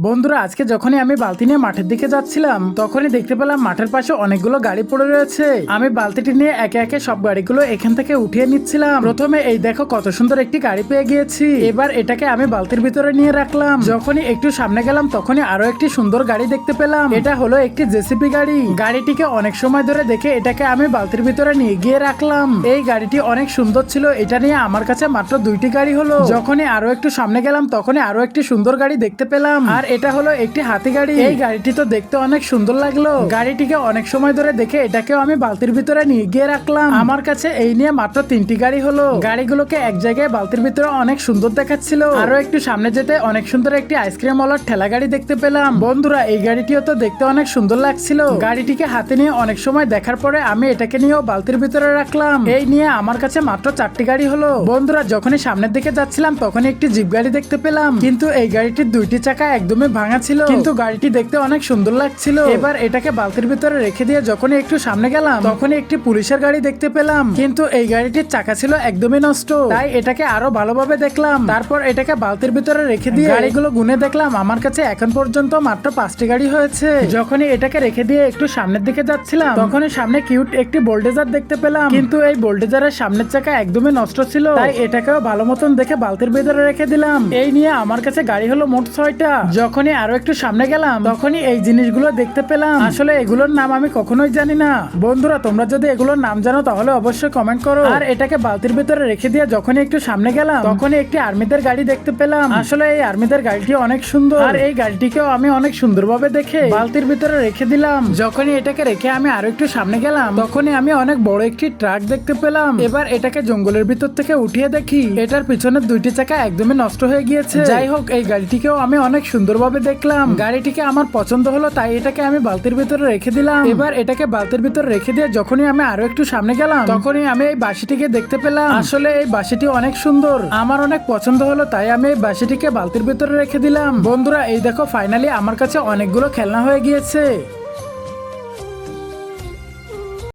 বন্ধুরা আজকে যখনই আমি বালতি নিয়ে মাঠের দিকে যাচ্ছিলাম তখনই দেখতে পেলাম মাঠের পাশে অনেকগুলো গাড়ি পড়ে রয়েছে। আমি বালতিটি নিয়ে একে একে সব গাড়িগুলো এখান থেকে উঠিয়ে নিচ্ছিলাম। প্রথমে এই দেখো কত সুন্দর একটি গাড়ি পেয়ে গিয়েছি। এবার এটাকে আমি বালতির ভিতরে নিয়ে রাখলাম। যখনই একটু সামনে গেলাম তখনই আরো একটি সুন্দর গাড়ি দেখতে পেলাম। এটা হলো একটি জেসিপি গাড়ি। গাড়িটিকে অনেক সময় ধরে দেখে এটাকে আমি বালতির ভিতরে নিয়ে গিয়ে রাখলাম। এই গাড়িটি অনেক সুন্দর ছিল। এটা নিয়ে আমার কাছে মাত্র দুইটি গাড়ি হলো। যখনই আরো একটু সামনে গেলাম তখনই আরো একটি সুন্দর গাড়ি দেখতে পেলাম। আর এটা হলো একটি হাতি গাড়ি। এই গাড়িটি তো দেখতে অনেক সুন্দর লাগলো। গাড়িটিকে অনেক সময় ধরে দেখে এটাকেও আমি বালতির ভিতরে নিয়ে গিয়ে রাখলাম। আমার কাছে এই নিয়ে মাত্র তিনটি গাড়ি হলো। গাড়িগুলোকে এক জায়গায় বালতির ভিতরে অনেক সুন্দর দেখাচ্ছিল। আরো একটু সামনে যেতে অনেক সুন্দর একটি আইসক্রিম ওয়ালার ঠেলা গাড়ি দেখতে পেলাম। বন্ধুরা এই গাড়িটিও তো দেখতে অনেক সুন্দর লাগছিল। গাড়িটিকে হাতে নিয়ে অনেক সময় দেখার পরে আমি এটাকে নিয়েও বালতির ভিতরে রাখলাম। এই নিয়ে আমার কাছে মাত্র চারটি গাড়ি হলো। বন্ধুরা যখনই সামনের দিকে যাচ্ছিলাম তখনই একটি জিপ গাড়ি দেখতে পেলাম। কিন্তু এই গাড়িটির দুইটি চাকা একদমই ভাঙা ছিল। কিন্তু গাড়িটি দেখতে অনেক সুন্দর লাগছিল। এবার এটাকে বালতির ভিতরে রেখে দিয়ে যখনই একটু সামনে গেলাম তখনই একটি পুলিশের গাড়ি দেখতে পেলাম। কিন্তু এই গাড়িটির চাকা ছিল একদমই নষ্ট। তাই এটাকে আরো ভালোভাবে দেখলাম। তারপর এটাকে বালতির ভিতরে রেখে দিয়ে গাড়িগুলো গুনে দেখলাম আমার কাছে এখন পর্যন্ত মাত্র 5টি গাড়ি হয়েছে। যখনই এটাকে রেখে দিয়ে একটু সামনের দিকে যাচ্ছিলাম তখনই সামনে কিউট একটি বোল্ডেজার দেখতে পেলাম। কিন্তু এই বোল্ডেজারের সামনের চাকা একদমই নষ্ট ছিল। তাই এটাকেও ভালো মতন দেখে বালতির ভিতরে রেখে দিলাম। এই নিয়ে আমার কাছে গাড়ি হলো মোট 6টা। যখনই আরো একটু সামনে গেলাম তখনই এই জিনিসগুলো দেখতে পেলাম। আসলে এগুলোর নাম আমি কখনোই জানি না। বন্ধুরা তোমরা যদি এগুলোর নাম জানো তাহলে অবশ্যই কমেন্ট করো। আর এটাকে বালতির ভিতরে রেখে দিয়ে যখনই একটু সামনে গেলাম তখনই একটি আর্মিদের গাড়ি দেখতে পেলাম। আসলে এই আর্মিদের গাড়িটি অনেক সুন্দর। আর এই গাড়িটিকেও আমি অনেক সুন্দরভাবে দেখে বালতির ভিতরে রেখে দিলাম। যখনই এটাকে রেখে আমি আরো একটু সামনে গেলাম তখনই আমি অনেক বড় একটি ট্রাক দেখতে পেলাম। এবার এটাকে জঙ্গলের ভিতর থেকে উঠিয়ে দেখি এটার পিছনের দুইটি চাকা একদমই নষ্ট হয়ে গিয়েছে। যাই হোক এই গাড়িটিকেও আমি অনেক সুন্দরভাবে দেখলাম। গাড়িটিকে আমার পছন্দ হলো তাই এটাকে আমি বালতির ভিতরে রেখে দিলাম। এবার এটাকে বালতির ভিতরে রেখে দিয়ে যখনই আমি আরো একটু সামনে গেলাম তখনই আমি এই বাঁশিটিকে দেখতে পেলাম। আসলে এই বাঁশিটি অনেক সুন্দর, আমার অনেক পছন্দ হলো তাই আমি এই বাঁশিটিকে বালতির ভিতরে রেখে দিলাম। বন্ধুরা এই দেখো ফাইনালি আমার কাছে অনেকগুলো খেলনা হয়ে গিয়েছে।